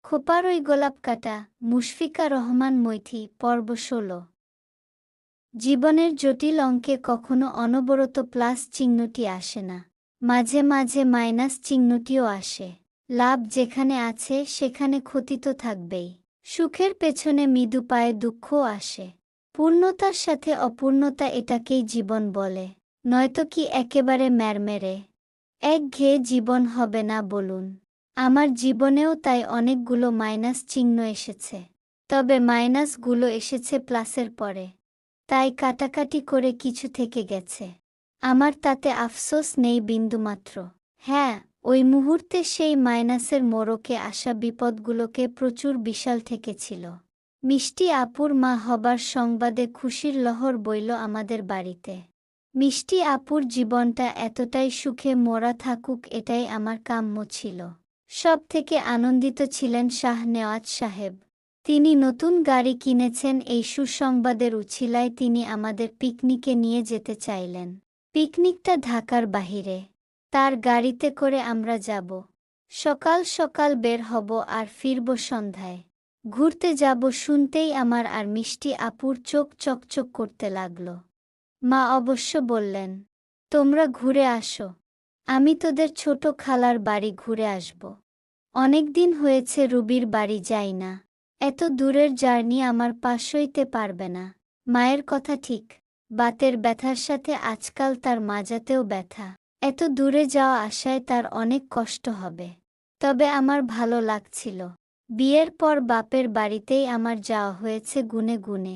খোপার ওই গোলাপ কাটা। মুশফিকা রহমান মৈথি। পর্ব ১৬। জীবনের জটিল অঙ্কে কখনো অনবরত প্লাস চিহ্নটি আসে না, মাঝে মাঝে মাইনাস চিহ্নটিও আসে। লাভ যেখানে আছে সেখানে ক্ষতি তো থাকবেই। সুখের পেছনে মৃদু পায়ে দুঃখও আসে। পূর্ণতার সাথে অপূর্ণতা, এটাকেই জীবন বলে, নয়তো কি একেবারে ম্যারমেরে একঘেয়ে জীবন হবে না বলুন? আমার জীবনেও তাই অনেকগুলো মাইনাস চিহ্ন এসেছে, তবে মাইনাসগুলো এসেছে প্লাসের পরে, তাই কাটাকাটি করে কিছু থেকে গেছে। আমার তাতে আফসোস নেই বিন্দুমাত্র। হ্যাঁ, ওই মুহূর্তে সেই মাইনাসের মোড়কে আসা বিপদগুলোকে প্রচুর বিশাল ঠেকেছিল। মিষ্টি আপুর মা হবার সংবাদে খুশির লহর বইল আমাদের বাড়িতে। মিষ্টি আপুর জীবনটা এতটাই সুখে মোড়া থাকুক, এটাই আমার কাম্য ছিল। সব থেকে আনন্দিত ছিলেন শাহনেওয়াজ সাহেব। তিনি নতুন গাড়ি কিনেছেন, এই সুসংবাদের উছিলায় তিনি আমাদের পিকনিকে নিয়ে যেতে চাইলেন। পিকনিকটা ঢাকার বাহিরে। তার গাড়িতে করে আমরা যাব। সকাল সকাল বের হব আর ফিরব সন্ধ্যায়। ঘুরতে যাব শুনতেই আমার আর মিষ্টি আপুর চোখ চকচক করতে লাগল। মা অবশ্য বললেন, তোমরা ঘুরে আসো, আমি তোদের ছোট খালার বাড়ি ঘুরে আসব। অনেক দিন হয়েছে রুবির বাড়ি যাই না। এত দূরের জার্নি আমার পা সইতে পারবে না। মায়ের কথা ঠিক, বাতের ব্যথার সাথে আজকাল তার মাজাতেও ব্যথা। এত দূরে যাওয়া আসায় তার অনেক কষ্ট হবে। তবে আমার ভালো লাগছিল। বিয়ের পর বাপের বাড়িতেই আমার যাওয়া হয়েছে গুনে গুনে।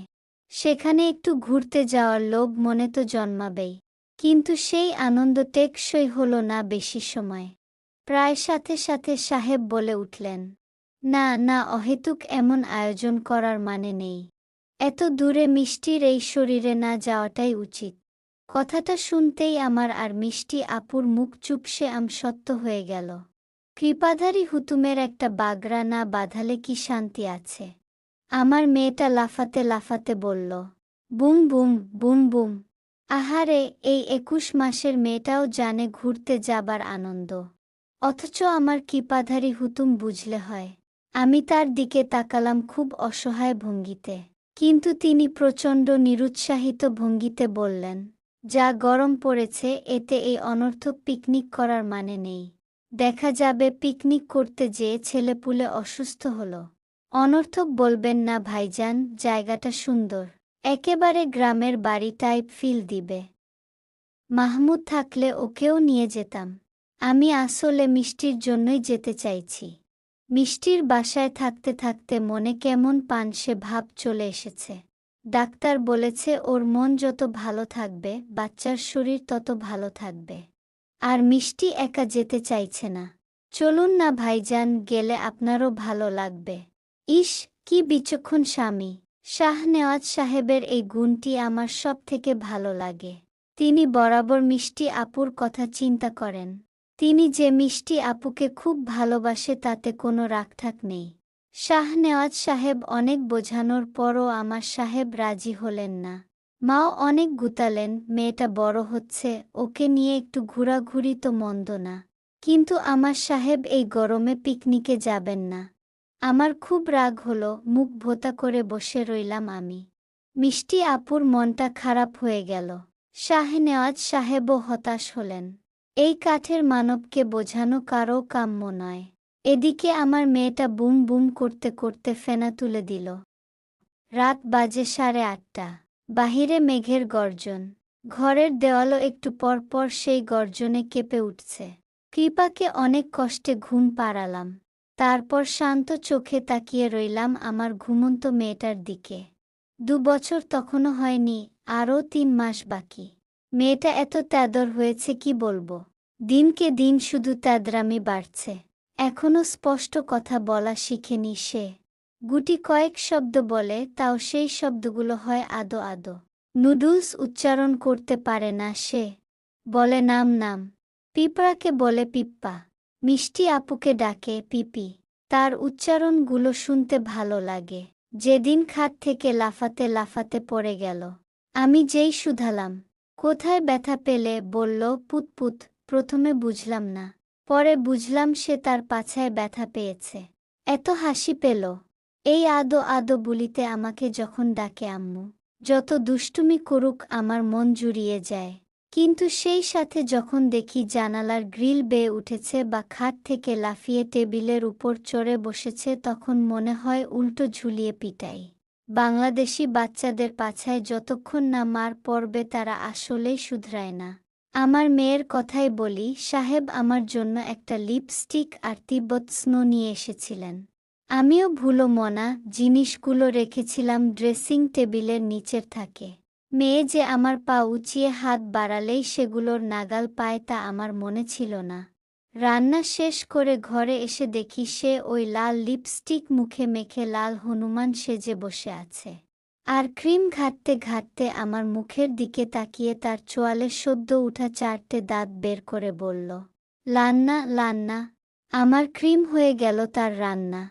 সেখানে একটু ঘুরতে যাওয়ার লোভ মনে তো জন্মাবেই, কিন্তু সেই আনন্দ টেকসই হলো না বেশি সময়। প্রায় সাথে সাথে সাহেব বলে উঠলেন, না না, অহেতুক এমন আয়োজন করার মানে নেই। এত দূরে মিষ্টির এই শরীরে না যাওয়াটাই উচিত। কথাটা শুনতেই আমার আর মিষ্টি আপুর মুখ চুপসে আমসত্ত্ব হয়ে গেল। কৃপাধারী হুতুমের একটা বাগড়া না বাঁধালে কি শান্তি আছে? আমার মেয়েটা লাফাতে লাফাতে বলল, বুম বুম বুম বুম। আহারে, এই ২১ মাসের মেয়েটাও জানে ঘুরতে যাবার আনন্দ, অথচ আমার কৃপাধারী হুতুম বুঝলে হয়। আমি তার দিকে তাকালাম খুব অসহায় ভঙ্গিতে, কিন্তু তিনি প্রচণ্ড নিরুৎসাহিত ভঙ্গিতে বললেন, যা গরম পড়েছে এতে এই অনর্থক পিকনিক করার মানে নেই। দেখা যাবে পিকনিক করতে যেয়ে ছেলেপুলে অসুস্থ হলো। অনর্থক বলবেন না ভাইজান, জায়গাটা সুন্দর, একেবারে গ্রামের বাড়ি টাইপ ফিল দিবে। মাহমুদ থাকলে ওকেও নিয়ে যেতাম। আমি আসলে মিষ্টির জন্যই যেতে চাইছি। মিষ্টির বাসায় থাকতে থাকতে মনে কেমন পানসে ভাব চলে এসেছে। ডাক্তার বলেছে ওর মন যত ভালো থাকবে বাচ্চার শরীর তত ভালো থাকবে। আর মিষ্টি একা যেতে চাইছে না। চলুন না ভাইজান, গেলে আপনারও ভালো লাগবে। ইস, কি বিচক্ষণ স্বামী! শাহনেওয়াজ সাহেবের এই গুণটি আমার সব থেকে ভালো লাগে। তিনি বরাবর মিষ্টি আপুর কথা চিন্তা করেন। তিনি যে মিষ্টি আপুকে খুব ভালোবাসে তাতে কোনো রাখঢাক নেই। শাহনেওয়াজ সাহেব অনেক বোঝানোর পরও আমার সাহেব রাজি হলেন না। মাও অনেক গুতালেন, মেয়েটা বড় হচ্ছে, ওকে নিয়ে একটু ঘোরাঘুরি তো মন্দ না। কিন্তু আমার সাহেব এই গরমে পিকনিকে যাবেন না। আমার খুব রাগ হলো, মুখ ভোঁতা করে বসে রইলাম আমি। মিষ্টি আপুর মনটা খারাপ হয়ে গেল। শাহনেওয়াজ সাহেবও হতাশ হলেন। এই কাঠের মানবকে বোঝানো কারও কাম্য নয়। এদিকে আমার মেয়েটা বুম বুম করতে করতে ফেনা তুলে দিল। রাত বাজে 8:30। বাহিরে মেঘের গর্জন। ঘরের দেওয়ালও একটু পর পর সেই গর্জনে কেঁপে উঠছে। কৃপাকে অনেক কষ্টে ঘুম পাড়ালাম। তারপর শান্ত চোখে তাকিয়ে রইলাম আমার ঘুমন্ত মেয়েটার দিকে। 2 বছর তখনও হয়নি, আরও 3 মাস বাকি। মেয়েটা এত তেদর হয়েছে কি বলবো। দিনকে দিন শুধু তেদরামি বাড়ছে। এখনো স্পষ্ট কথা বলা শিখেনি সে। গুটি কয়েক শব্দ বলে, তাও সেই শব্দগুলো হয় আদো আদো। নুডলস উচ্চারণ করতে পারে না সে। বলে নাম নাম। পিঁপড়াকে বলে পিপ্পা। মিষ্টি আপুকে ডাকে পিপি। তার উচ্চারণগুলো শুনতে ভালো লাগে। যেদিন খাট থেকে লাফাতে লাফাতে পড়ে গেল, আমি যেই শুধালাম, কোথায় ব্যথা পেলে, বলল পুতপুত। প্রথমে বুঝলাম না, পরে বুঝলাম সে তার পাছায় ব্যথা পেয়েছে। এত হাসি পেল। এই আদো আদো বলিতে আমাকে যখন ডাকে আম্মু, যত দুষ্টুমি করুক আমার মন জুড়িয়ে যায়। কিন্তু সেই সাথে যখন দেখি জানালার গ্রিল বেয়ে উঠেছে বা খাট থেকে লাফিয়ে টেবিলের উপর চড়ে বসেছে, তখন মনে হয় উল্টো ঝুলিয়ে পিটাই। বাংলাদেশি বাচ্চাদের পাছায় যতক্ষণ না মার পড়বে তারা আসলেই শুধরায় না। আমার মেয়ের কথাই বলি, সাহেব আমার জন্য একটা লিপস্টিক আর তিব্বত স্নো নিয়ে এসেছিলেন। আমিও ভুলো মনা জিনিসগুলো রেখেছিলাম ড্রেসিং টেবিলের নিচের থাকে। মেয়ে যে আমার পা উঁচিয়ে হাত বাড়ালেই সেগুলোর নাগাল পায় তা আমার মনে ছিল না। রান্না শেষ করে ঘরে এসে দেখি সে ওই লাল লিপস্টিক মুখে মেখে লাল হনুমান সেজে বসে আছে। আর ক্রিম ঘাঁটতে ঘাঁটতে আমার মুখের দিকে তাকিয়ে তার চোয়ালে সদ্য উঠা 4টে দাঁত বের করে বলল, লান্না লান্না। আমার ক্রিম হয়ে গেল তার রান্না।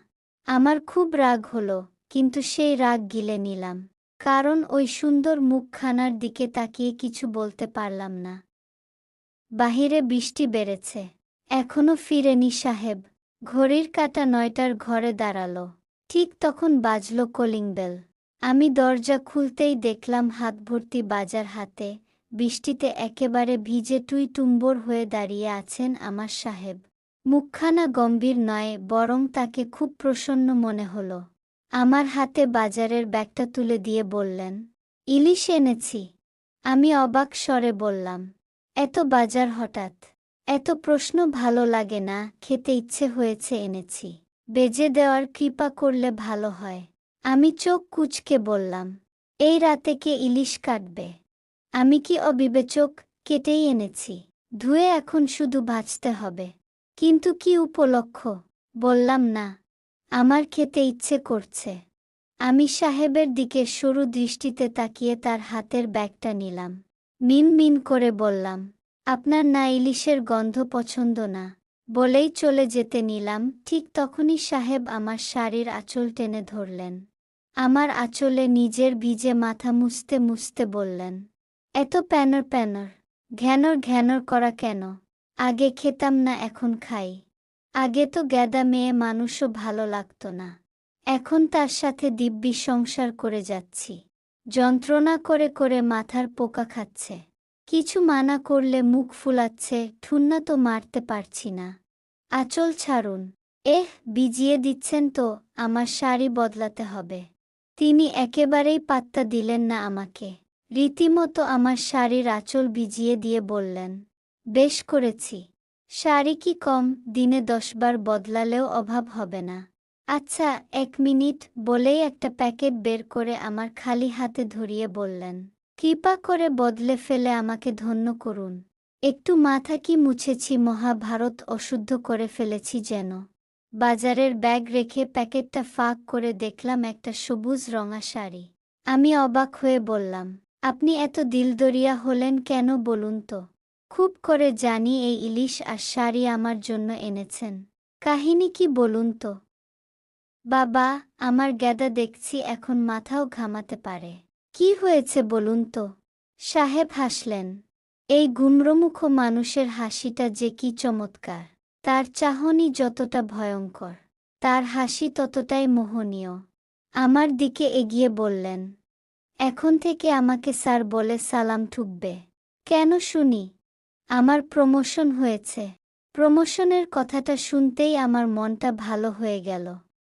আমার খুব রাগ হলো, কিন্তু সেই রাগ গিলে নিলাম। কারণ ওই সুন্দর মুখখানার দিকে তাকিয়ে কিছু বলতে পারলাম না। বাহিরে বৃষ্টি বেড়েছে। এখনো ফিরেনি সাহেব। ঘড়ির কাঁটা 9টার ঘরে দাঁড়ালো। ঠিক তখন বাজল কলিং বেল। আমি দরজা খুলতেই দেখলাম হাত ভর্তি বাজার হাতে, বৃষ্টিতে একেবারে ভিজে টুইটুম্বর হয়ে দাঁড়িয়ে আছেন আমার সাহেব। মুখখানা গম্ভীর নয়, বরং তাকে খুব প্রসন্ন মনে হলো। আমার হাতে বাজারের ব্যাগটা তুলে দিয়ে বললেন, ইলিশ এনেছি। আমি অবাক স্বরে বললাম, এত বাজার হঠাৎ? এত প্রশ্ন ভালো লাগে না, খেতে ইচ্ছে হয়েছে এনেছি। বেজে দেওয়ার কৃপা করলে ভালো হয়। আমি চোখ কুঁচকে বললাম, এই রাতে কে ইলিশ কাটবে? আমি কি অবিবেচক? কেটেই এনেছি। ধুয়ে এখন শুধু ভাজতে হবে। কিন্তু কি উপলক্ষ? বললাম না, আমার খেতে ইচ্ছে করছে। আমি সাহেবের দিকে সরু দৃষ্টিতে তাকিয়ে তার হাতের ব্যাগটা নিলাম। মিন মিন করে বললাম, আপনার না ইলিশের গন্ধ পছন্দ না? বলেই চলে যেতে নিলাম, ঠিক তখনই সাহেব আমার শাড়ির আঁচল টেনে ধরলেন। আমার আঁচলে নিজের ভিজে মাথা মুছতে মুছতে বললেন, এত প্যানর প্যানর, ঘ্যানর ঘ্যানর করা কেন? আগে খেতাম না, এখন খাই। আগে তো গ্যাদা মেয়ে মানুষও ভালো লাগতো না, এখন তার সাথে দিব্যি সংসার করে যাচ্ছি। যন্ত্রণা করে করে মাথার পোকা খাচ্ছে। কিছু মানা করলে মুখ ফুলাচ্ছে, ঠুন্না তো মারতে পারছি না। আঁচল ছাড়ুন। ভিজিয়ে দিচ্ছেন তো, আমার শাড়ি বদলাতে হবে। তিনি একেবারেই পাত্তা দিলেন না আমাকে। রীতিমতো আমার শাড়ির আঁচল ভিজিয়ে দিয়ে বললেন, বেশ করেছি। শাড়ি কি কম, দিনে 10 বার বদলালেও অভাব হবে না। আচ্ছা 1 মিনিট, বলেই একটা প্যাকেট বের করে আমার খালি হাতে ধরিয়ে বললেন, কৃপা করে বদলে ফেলে আমাকে ধন্য করুন। একটু মাথা কি মুছেছি, মহাভারত অশুদ্ধ করে ফেলেছি যেন। বাজারের ব্যাগ রেখে প্যাকেটটা ফাঁক করে দেখলাম একটা সবুজ রঙা শাড়ি। আমি অবাক হয়ে বললাম, আপনি এত দিলদরিয়া হলেন কেন বলুন তো? খুব করে জানি এই ইলিশ আর শাড়ি আমার জন্য এনেছেন। কাহিনী কি বলুন তো? বাবা, আমার গ্যাদা দেখছি এখন মাথাও ঘামাতে পারে। কি হয়েছে বলুন তো? সাহেব হাসলেন। এই গুমরমুখ মানুষের হাসিটা যে কি চমৎকার! তার চাহনি যতটা ভয়ঙ্কর, তার হাসি ততটাই মোহনীয়। আমার দিকে এগিয়ে বললেন, এখন থেকে আমাকে স্যার বলে সালাম ঠুকবে। কেন শুনি? আমার প্রমোশন হয়েছে। প্রমোশনের কথাটা শুনতেই আমার মনটা ভালো হয়ে গেল।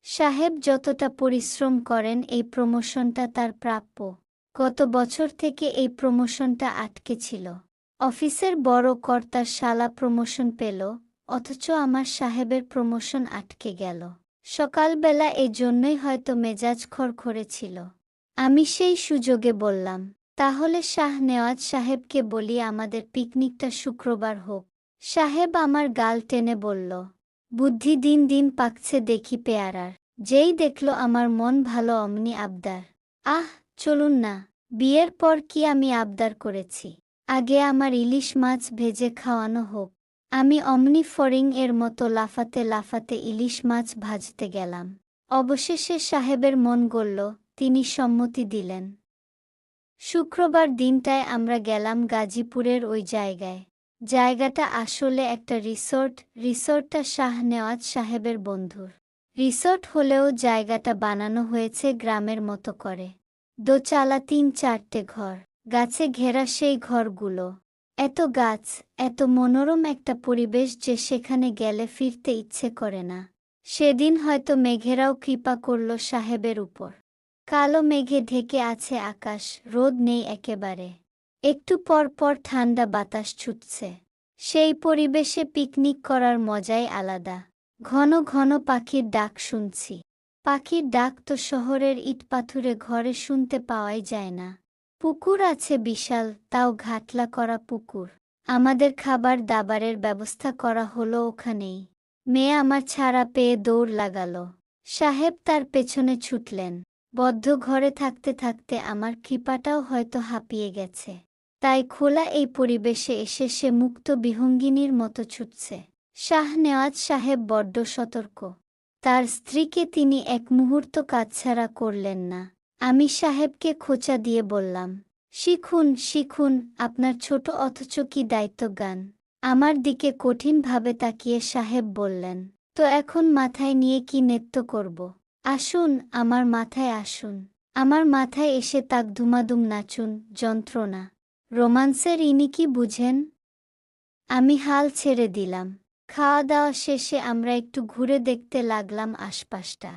সাহেব যতটা পরিশ্রম করেন এই প্রমোশনটা তার প্রাপ্য। গত বছর থেকে এই প্রমোশনটা আটকে ছিল। অফিসের বড় কর্তার শালা প্রমোশন পেল, অথচ আমার সাহেবের প্রমোশন আটকে গেল। সকালবেলা এই জন্যই হয়তো মেজাজ খড়খড়ে ছিল। আমি সেই সুযোগে বললাম, তাহলে শাহনেওয়াজ সাহেবকে বলি আমাদের পিকনিকটা শুক্রবার হোক। সাহেব আমার গাল টেনে বলল, বুদ্ধি দিন দিন পাকছে দেখি পেয়ারার। যেই দেখল আমার মন ভালো অমনি আবদার। চলুন না। বিয়ের পর কি আমি আবদার করেছি? আগে আমার ইলিশ মাছ ভেজে খাওয়ানো হোক। আমি অমনি ফড়িং এর মতো লাফাতে লাফাতে ইলিশ মাছ ভাজতে গেলাম। অবশেষে সাহেবের মন গলল, তিনি সম্মতি দিলেন। শুক্রবার দিনটায় আমরা গেলাম গাজীপুরের ওই জায়গায়। জায়গাটা আসলে একটা রিসোর্ট। রিসোর্টটা শাহনেওয়াজ সাহেবের বন্ধুর। রিসর্ট হলেও জায়গাটা বানানো হয়েছে গ্রামের মতো করে। দোচালা ৩-৪টে ঘর, গাছে ঘেরা সেই ঘরগুলো। এত গাছ, এত মনোরম একটা পরিবেশ যে সেখানে গেলে ফিরতে ইচ্ছে করে না। সেদিন হয়তো মেঘেরাও কৃপা করল সাহেবের উপর। কালো মেঘে ঢেকে আছে আকাশ, রোদ নেই একেবারে। একটু পর পর ঠান্ডা বাতাস ছুটছে। সেই পরিবেশে পিকনিক করার মজাই আলাদা। ঘন ঘন পাখির ডাক শুনছি। পাখির ডাক তো শহরের ইটপাথুরে ঘরে শুনতে পাওয়াই যায় না। পুকুর আছে বিশাল, তাও ঘাটলা করা পুকুর। আমাদের খাবার দাবারের ব্যবস্থা করা হলো ওখানেই। মেয়ে আমার ছাড়া পেয়ে দৌড় লাগালো। সাহেব তার পেছনে ছুটলেন। বদ্ধ ঘরে থাকতে থাকতে আমার কৃপাটাও হয়তো হাঁপিয়ে গেছে। তাই খোলা এই পরিবেশে এসে সে মুক্ত বিহঙ্গিনীর মতো ছুটছে। শাহনেওয়াজ সাহেব বড্ড সতর্ক। তার স্ত্রীকে তিনি এক মুহূর্ত কাছছাড়া করলেন না। আমি সাহেবকে খোঁচা দিয়ে বললাম, শিখুন শিখুন, আপনার ছোট অথচ কি দায়িত্বজ্ঞান। আমার দিকে কঠিনভাবে তাকিয়ে সাহেব বললেন, তো এখন মাথায় নিয়ে কি নৃত্য করব? আসুন, আমার মাথায় আসুন। আমার মাথায় এসে তাক ধুমাধুম নাচুন, যন্ত্রণা। রোমান্সের ইনি কি বুঝেন? আমি হাল ছেড়ে দিলাম। খাওয়া দাওয়া শেষে আমরা একটু ঘুরে দেখতে লাগলাম আশপাশটা।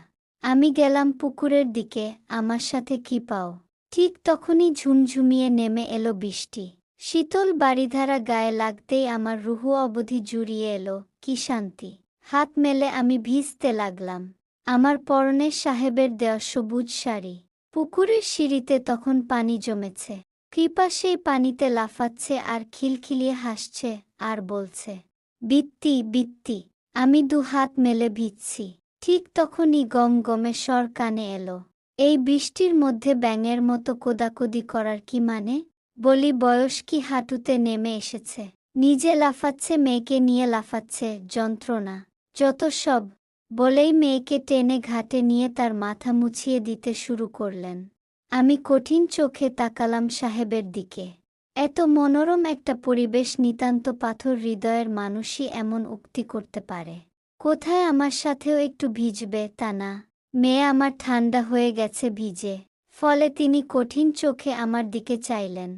আমি গেলাম পুকুরের দিকে, আমার সাথে কৃপাও। ঠিক তখনই ঝুমঝুমিয়ে নেমে এলো বৃষ্টি। শীতল বাড়িধারা গায়ে লাগতেই আমার রুহু অবধি জুড়িয়ে এলো, কি শান্তি। হাত মেলে আমি ভিজতে লাগলাম। আমার পরনে সাহেবের দেওয়া সবুজ শাড়ি। পুকুরের সিঁড়িতে তখন পানি জমেছে। কৃপা সেই পানিতে লাফাচ্ছে আর খিলখিলিয়ে হাসছে আর বলছে, বিত্তি বিত্তি। আমি দু হাত মেলে ভিজছি। ঠিক তখনই গম গমে স্বর কানে এলো, এই বৃষ্টির মধ্যে ব্যাঙের মতো কোদাকুদি করার কি মানে? বলি, বয়স কি হাঁটুতে নেমে এসেছে? নিজে লাফাচ্ছে, মেয়েকে নিয়ে লাফাচ্ছে, যন্ত্রণা যত সব। বলেই মেয়েকে টেনে ঘাটে নিয়ে তার মাথা মুছিয়ে দিতে শুরু করলেন। আমি কঠিন চোখে তাকালাম সাহেবের দিকে। এত মনোরম একটা পরিবেশ নিতান্ত পাথর হৃদয়ের মানুষই এমন উক্তি করতে পারে। কোথায় আমার সাথেও একটু ভিজবে তা না, মেয়ে আমার ঠান্ডা হয়ে গেছে ভিজে। ফলে তিনি কঠিন চোখে আমার দিকে চাইলেন।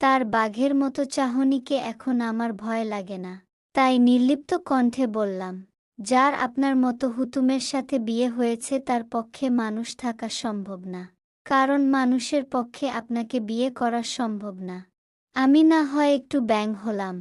তার বাঘের মতো চাহনিকে এখন আমার ভয় লাগে না। তাই নির্লিপ্ত কণ্ঠে বললাম, যার আপনার মতো হুতুমের সাথে বিয়ে হয়েছে তার পক্ষে মানুষ থাকা সম্ভব না। কারণ মানুষের পক্ষে আপনাকে বিয়ে করা সম্ভব না। আমি না হয় একটু ব্যাঙ হলাম।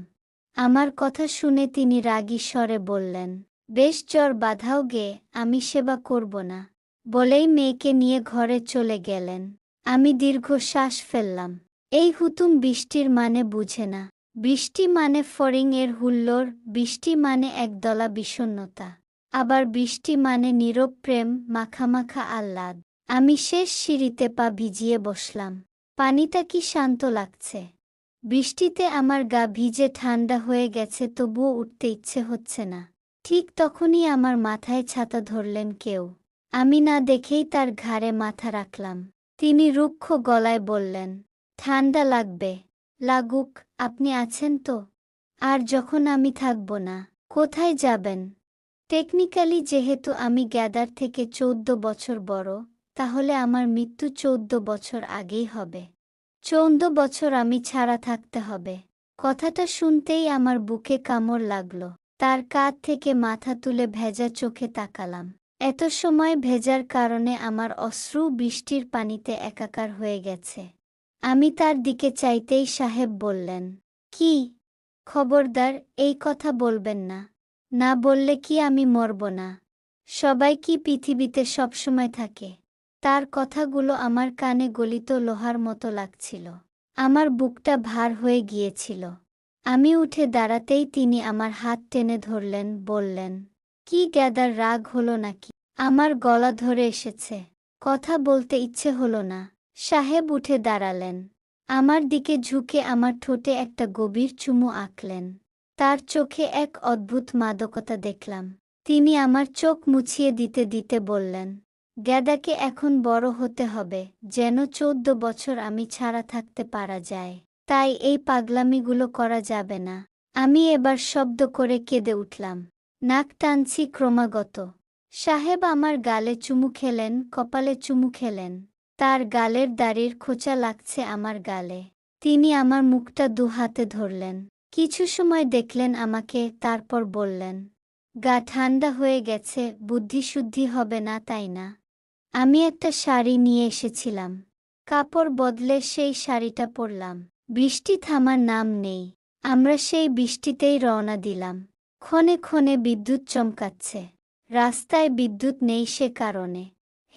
আমার কথা শুনে তিনি রাগী স্বরে বললেন, বেশ জ্বর বাঁধাও গে, আমি সেবা করব না। বলেই মেয়েকে নিয়ে ঘরে চলে গেলেন। আমি দীর্ঘশ্বাস ফেললাম। এই হুতুম বৃষ্টির মানে বুঝে না। বৃষ্টি মানে ফড়িং এর হুল্লোড়, বৃষ্টি মানে একদলা বিষণ্ণতা। আবার বৃষ্টি মানে নীরব প্রেম, মাখামাখা আহ্লাদ। আমি শেষ সিঁড়িতে পা ভিজিয়ে বসলাম। পানিটা কি শান্ত লাগছে। বৃষ্টিতে আমার গা ভিজে ঠান্ডা হয়ে গেছে, তবুও উঠতে ইচ্ছে হচ্ছে না। ঠিক তখনই আমার মাথায় ছাতা ধরলেন কেউ। আমি না দেখেই তার ঘাড়ে মাথা রাখলাম। তিনি রুক্ষ গলায় বললেন, ঠান্ডা লাগবে। লাগুক, আপনি আছেন তো? আর যখন আমি থাকব না, কোথায় যাবেন? টেকনিক্যালি যেহেতু আমি গ্যাদার থেকে 14 বছর বড়, তাহলে আমার মৃত্যু 14 বছর আগেই হবে। 14 বছর আমি ছাড়া থাকতে হবে। কথাটা শুনতেই আমার বুকে কামড় লাগল। তার কাঁধ থেকে মাথা তুলে ভেজা চোখে তাকালাম। এত সময় ভেজার কারণে আমার অশ্রু বৃষ্টির পানিতে একাকার হয়ে গেছে। আমি তার দিকে চাইতেই সাহেব বললেন, কি? খবরদার এই কথা বলবেন না। না বললে কি আমি মরব না? সবাই কি পৃথিবীতে সবসময় থাকে? তার কথাগুলো আমার কানে গলিত লোহার মতো লাগছিল। আমার বুকটা ভার হয়ে গিয়েছিল। আমি উঠে দাঁড়াতেই তিনি আমার হাত টেনে ধরলেন, বললেন, কি গ্যাদার, রাগ হলো নাকি? আমার গলা ধরে এসেছে। কথা বলতে ইচ্ছে হলো না। সাহেব উঠে দাঁড়ালেন। আমার দিকে ঝুঁকে আমার ঠোঁটে একটা গভীর চুমু আঁকলেন। তার চোখে এক অদ্ভুত মাদকতা দেখলাম। তিনি আমার চোখ মুছিয়ে দিতে দিতে বললেন, গ্যাদাকে এখন বড় হতে হবে, যেন 14 বছর আমি ছাড়া থাকতে পারা যায়। তাই এই পাগলামিগুলো করা যাবে না। আমি এবার শব্দ করে কেঁদে উঠলাম। নাক টানছি ক্রমাগত। সাহেব আমার গালে চুমু খেলেন, কপালে চুমু খেলেন। তার গালের দাড়ির খোঁচা লাগছে আমার গালে। তিনি আমার মুখটা দুহাতে ধরলেন। কিছু সময় দেখলেন আমাকে, তারপর বললেন, গা ঠান্ডা হয়ে গেছে, বুদ্ধিশুদ্ধি হবে না তাই না? আমি একটা শাড়ি নিয়ে এসেছিলাম। কাপড় বদলে সেই শাড়িটা পরলাম। বৃষ্টি থামার নাম নেই। আমরা সেই বৃষ্টিতেই রওনা দিলাম। ক্ষণে ক্ষণে বিদ্যুৎ চমকাচ্ছে। রাস্তায় বিদ্যুৎ নেই সে কারণে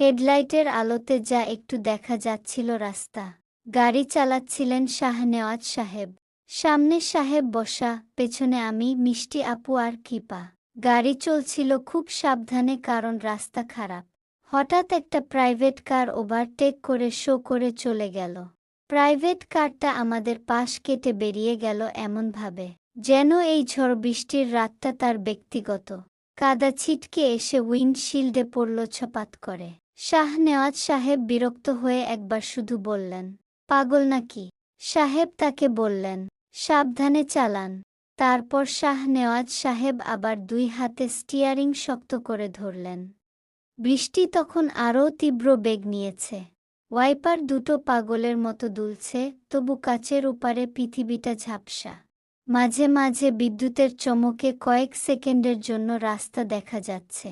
হেডলাইটের আলোতে যা একটু দেখা যাচ্ছিল রাস্তা। গাড়ি চালাচ্ছিলেন শাহনেওয়াজ সাহেব। সামনে সাহেব বসা, পেছনে আমি, মিষ্টি আপু আর কৃপা। গাড়ি চলছিল খুব সাবধানে কারণ রাস্তা খারাপ। হঠাৎ একটা প্রাইভেট কার ওভারটেক করে শো করে চলে গেল। প্রাইভেট কারটা আমাদের পাশ কেটে বেরিয়ে গেল এমনভাবে যেন এই ঝড় বৃষ্টির রাতটা তার ব্যক্তিগত। কাদা ছিটকে এসে উইন্ডশিল্ডে পড়ল ছপাত করে। শাহনেওয়াজ সাহেব বিরক্ত হয়ে একবার শুধু বললেন, পাগল নাকি? সাহেব তাকে বললেন, সাবধানে চালান। তারপর শাহনেওয়াজ সাহেব আবার দুই হাতে স্টিয়ারিং শক্ত করে ধরলেন। বৃষ্টি তখন আরও তীব্র বেগ নিয়েছে। ওয়াইপার দুটো পাগলের মতো দুলছে, তবু কাচের উপারে পৃথিবীটা ঝাপসা। মাঝে মাঝে বিদ্যুতের চমকে কয়েক সেকেন্ডের জন্য রাস্তা দেখা যাচ্ছে।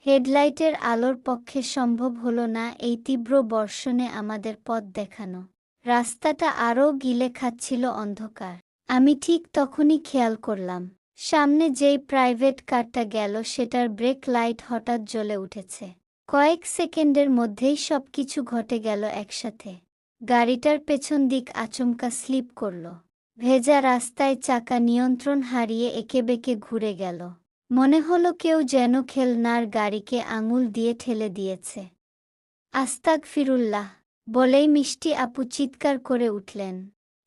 হেডলাইটের আলোর পক্ষে সম্ভব হলো না এই তীব্র বর্ষণে আমাদের পথ দেখানো। রাস্তাটা আরও গিলে খাচ্ছিল অন্ধকার। আমি ঠিক তখনই খেয়াল করলাম, সামনে যেই প্রাইভেট কারটা গেল সেটার ব্রেক লাইট হঠাৎ জ্বলে উঠেছে। কয়েক সেকেন্ডের মধ্যেই সবকিছু ঘটে গেল একসাথে। গাড়িটার পেছন দিক আচমকা স্লিপ করল। ভেজা রাস্তায় চাকা নিয়ন্ত্রণ হারিয়ে এঁকেবেঁকে ঘুরে গেল। মনে হলো কেউ যেন খেলনার গাড়িকে আঙুল দিয়ে ঠেলে দিয়েছে। আস্তাগফিরুল্লাহ বলেই মিষ্টি আপু চিৎকার করে উঠলেন।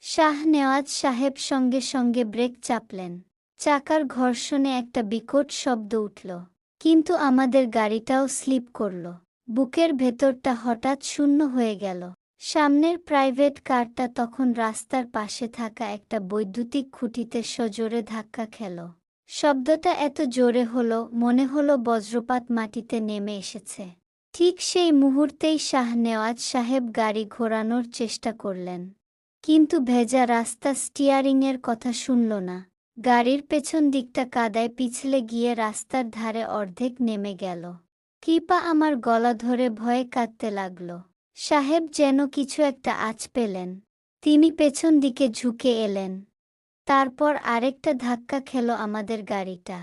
শাহনেওয়াজ সাহেব সঙ্গে সঙ্গে ব্রেক চাপলেন। চাকার ঘর্ষণে একটা বিকট শব্দ উঠল, কিন্তু আমাদের গাড়িটাও স্লিপ করল। বুকের ভেতরটা হঠাৎ শূন্য হয়ে গেল। সামনের প্রাইভেট কারটা তখন রাস্তার পাশে থাকা একটা বৈদ্যুতিক খুঁটিতে সজোরে ধাক্কা খেল। শব্দটা এত জোরে হলো, মনে হলো বজ্রপাত মাটিতে নেমে এসেছে। ঠিক সেই মুহূর্তেই শাহনেওয়াজ সাহেব গাড়ি ঘোরানোর চেষ্টা করলেন, কিন্তু ভেজা রাস্তা স্টিয়ারিংয়ের কথা শুনল না। গাড়ির পেছন দিকটা কাদায় পিছলে গিয়ে রাস্তার ধারে অর্ধেক নেমে গেল। কৃপা আমার গলা ধরে ভয়ে কাঁদতে লাগল। সাহেব যেন কিছু একটা আঁচ পেলেন। তিনি পেছন দিকে ঝুঁকে এলেন। তারপর আরেকটা ধাক্কা খেল আমাদের গাড়িটা।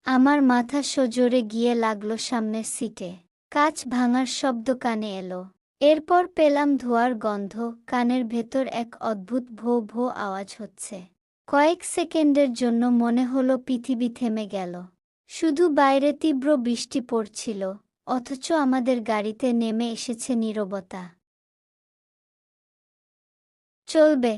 আমার মাথা সজোরে গিয়ে লাগল সামনের সিটে। কাঁচ ভাঙার শব্দ কানে এলো। এরপর পেলাম ধোঁয়ার গন্ধ, কানের ভেতর এক অদ্ভুত ভো ভো আওয়াজ হচ্ছে। কয়েক সেকেন্ডের জন্য মনে হলো পৃথিবী থেমে গেল। শুধু বাইরে তীব্র বৃষ্টি পড়ছিল, অথচ আমাদের গাড়িতে নেমে এসেছে নীরবতা। চলবে।